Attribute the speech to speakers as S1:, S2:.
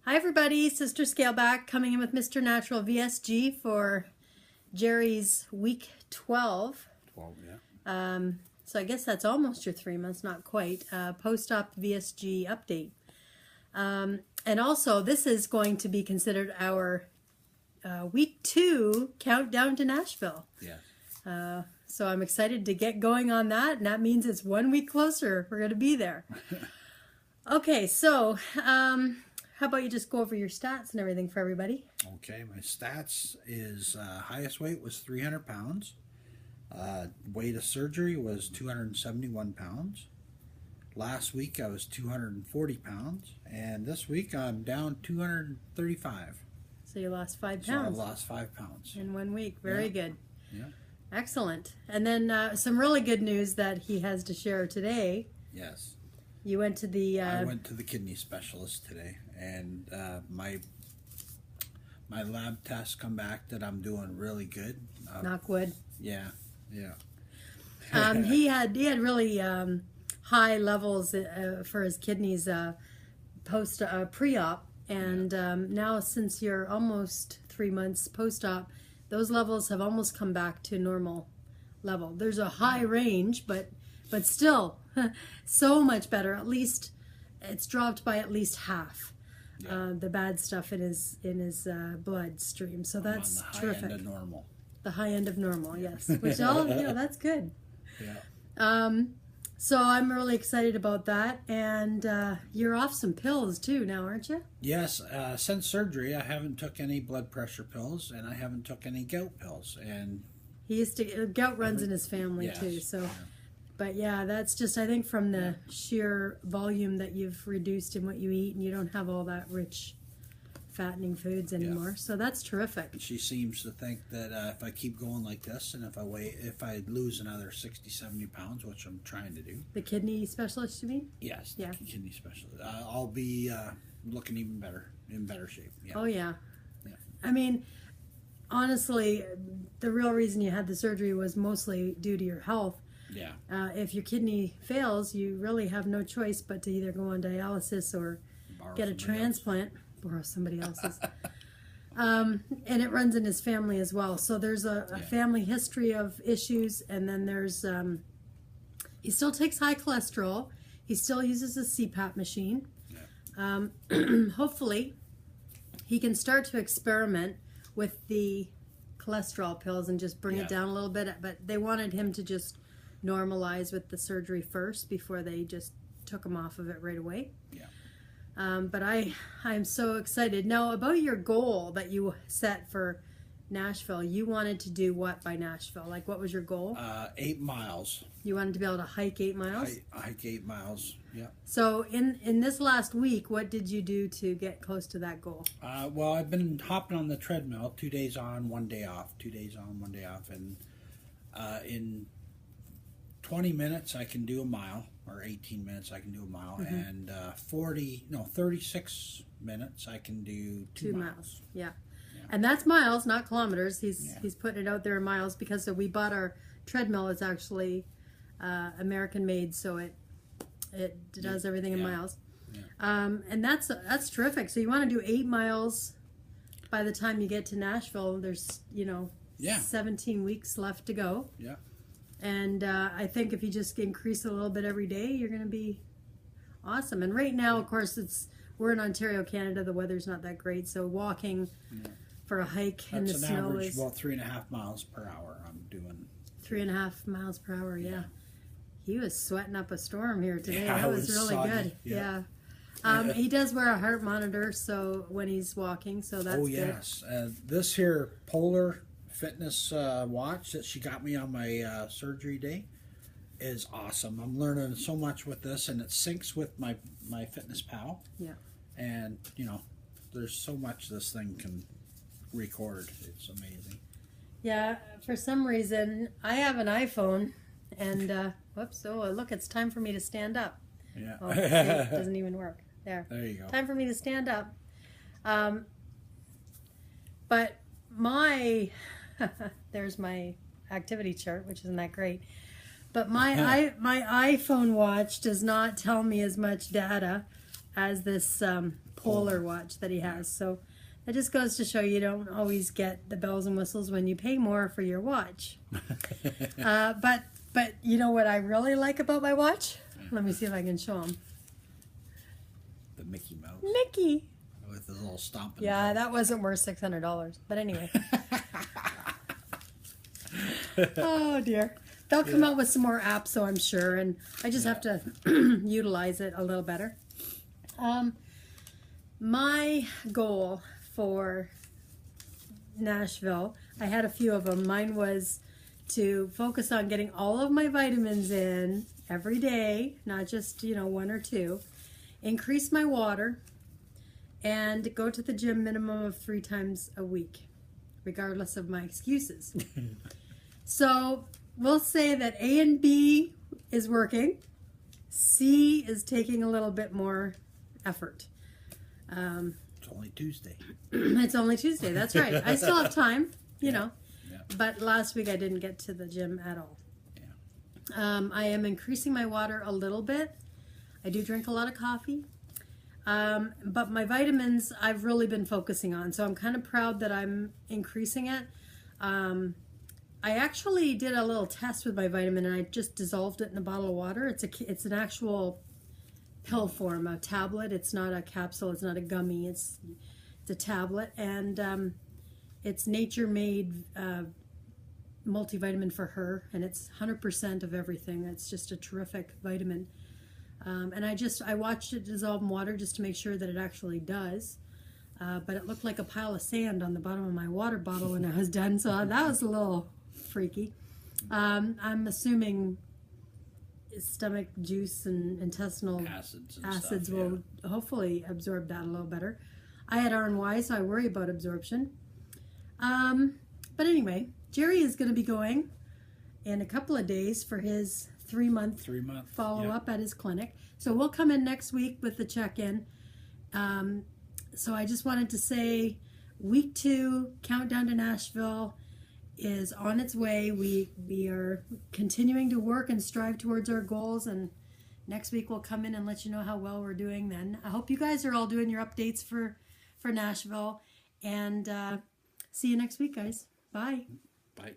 S1: Hi everybody, Sister Scaleback coming in with Mr. Natural VSG for Jerry's week 12.
S2: 12, yeah.
S1: So I guess that's almost your 3 months, not quite. Post-op VSG update. And also this is going to be considered our week 2 countdown to Nashville.
S2: Yeah.
S1: So I'm excited to get going on that, and that means it's 1 week closer. We're going to be there. Okay, so how about you just go over your stats and everything for everybody?
S2: Okay, my stats is highest weight was 300 pounds. Weight of surgery was 271 pounds. Last week I was 240 pounds. And this week I'm down 235.
S1: So you lost 5 pounds.
S2: So I lost 5 pounds.
S1: In 1 week. Very good.
S2: Yeah.
S1: Excellent. And then some really good news that he has to share today.
S2: Yes.
S1: You went to the...
S2: I went to the kidney specialist today, and my lab tests come back that I'm doing really good.
S1: Knock wood.
S2: Yeah, yeah.
S1: He had really high levels for his kidneys post pre-op, and now since you're almost 3 months post-op, those levels have almost come back to normal level. There's a high range, but still so much better. At least it's dropped by at least half. Yeah. The bad stuff in his bloodstream. So that's terrific.
S2: High end of normal.
S1: The high end of normal, yes. Which all that's good.
S2: Yeah.
S1: So I'm really excited about that, and you're off some pills too now, aren't you?
S2: Yes. Since surgery, I haven't took any blood pressure pills, and I haven't took any gout pills. And
S1: he used to gout runs in his family too. So. Yeah. But yeah, that's just, I think, from the sheer volume that you've reduced in what you eat, and you don't have all that rich, fattening foods anymore. Yeah. So that's terrific.
S2: She seems to think that if I keep going like this, and if I lose another 60, 70 pounds, which I'm trying to do.
S1: The kidney specialist, you mean?
S2: Yes.
S1: Yeah.
S2: Kidney specialist. I'll be looking even better, in better shape. Yeah.
S1: Oh yeah.
S2: Yeah.
S1: I mean, honestly, the real reason you had the surgery was mostly due to your health.
S2: Yeah.
S1: If your kidney fails, you really have no choice but to either go on dialysis or get a transplant. Borrow somebody else's. And it runs in his family as well. So there's a family history of issues, and then there's he still takes high cholesterol. He still uses a CPAP machine. Yeah. Hopefully, he can start to experiment with the cholesterol pills and just bring it down a little bit. But they wanted him to just normalize with the surgery first before they just took him off of it right away.
S2: Yeah.
S1: But I'm so excited. Now, about your goal that you set for Nashville, you wanted to do what by Nashville? Like, what was your goal?
S2: 8 miles.
S1: You wanted to be able to hike 8 miles?
S2: Hike 8 miles, yeah.
S1: So in this last week, what did you do to get close to that goal?
S2: Well, I've been hopping on the treadmill 2 days on, 1 day off, 2 days on, 1 day off, and in 20 minutes I can do a mile, or 18 minutes I can do a mile, and 36 minutes I can do 2 miles.
S1: Yeah. And that's miles, not kilometers. He's putting it out there in miles because we bought our treadmill. It's actually American made, so it does everything in miles. Yeah. And that's terrific. So you want to do 8 miles by the time you get to Nashville. There's 17 weeks left to go.
S2: Yeah.
S1: And I think if you just increase it a little bit every day, you're going to be awesome. And right now, of course, we're in Ontario, Canada. The weather's not that great, so walking for a hike in the snow is...
S2: That's an average, well, 3.5 miles per hour I'm doing.
S1: 3.5 miles per hour, yeah. He was sweating up a storm here today.
S2: Yeah,
S1: that was really
S2: soggy.
S1: Good. Yeah. He does wear a heart monitor so when he's walking, so that's good.
S2: Oh, yes. This here Polar Fitness watch that she got me on my surgery day is awesome. I'm learning so much with this, and it syncs with my Fitness Pal.
S1: Yeah. And
S2: there's so much this thing can record. It's amazing.
S1: Yeah. For some reason, I have an iPhone, and whoops! Oh, look! It's time for me to stand up.
S2: Yeah.
S1: Oh, see, it doesn't even work. There.
S2: There you go.
S1: Time for me to stand up. But there's my activity chart, which isn't that great. But my iPhone watch does not tell me as much data as this Polar watch that he has. So it just goes to show you don't always get the bells and whistles when you pay more for your watch. But you know what I really like about my watch? Let me see if I can show him.
S2: The Mickey Mouse.
S1: Mickey.
S2: With his little stomping.
S1: Yeah, that wasn't worth $600. But anyway. Oh dear. They'll come out with some more apps, so I'm sure, and I just have to utilize it a little better. My goal for Nashville, I had a few of them. Mine was to focus on getting all of my vitamins in every day, not just, one or two. Increase my water, and go to the gym minimum of 3 times a week, regardless of my excuses. So we'll say that A and B is working. C is taking a little bit more effort.
S2: It's only Tuesday.
S1: It's only Tuesday, that's right. I still have time, know.
S2: Yeah.
S1: But last week I didn't get to the gym at all.
S2: Yeah.
S1: I am increasing my water a little bit. I do drink a lot of coffee. But my vitamins I've really been focusing on. So I'm kind of proud that I'm increasing it. I actually did a little test with my vitamin, and I just dissolved it in a bottle of water. It's an actual pill form, a tablet. It's not a capsule. It's not a gummy. It's a tablet, and it's nature-made multivitamin for her, and it's 100% of everything. It's just a terrific vitamin. And I watched it dissolve in water just to make sure that it actually does. But it looked like a pile of sand on the bottom of my water bottle when I was done, so that was a little freaky. I'm assuming stomach juice and intestinal acids will hopefully absorb that a little better. I had RNY, so I worry about absorption. But anyway, Jerry is going to be going in a couple of days for his 3-month follow-up at his clinic. So we'll come in next week with the check-in. So I just wanted to say week 2, Countdown to Nashville, is on its way. We are continuing to work and strive towards our goals, and next week we'll come in and let you know how well we're doing then. I hope you guys are all doing your updates for Nashville, and see you next week, guys. Bye.
S2: Bye.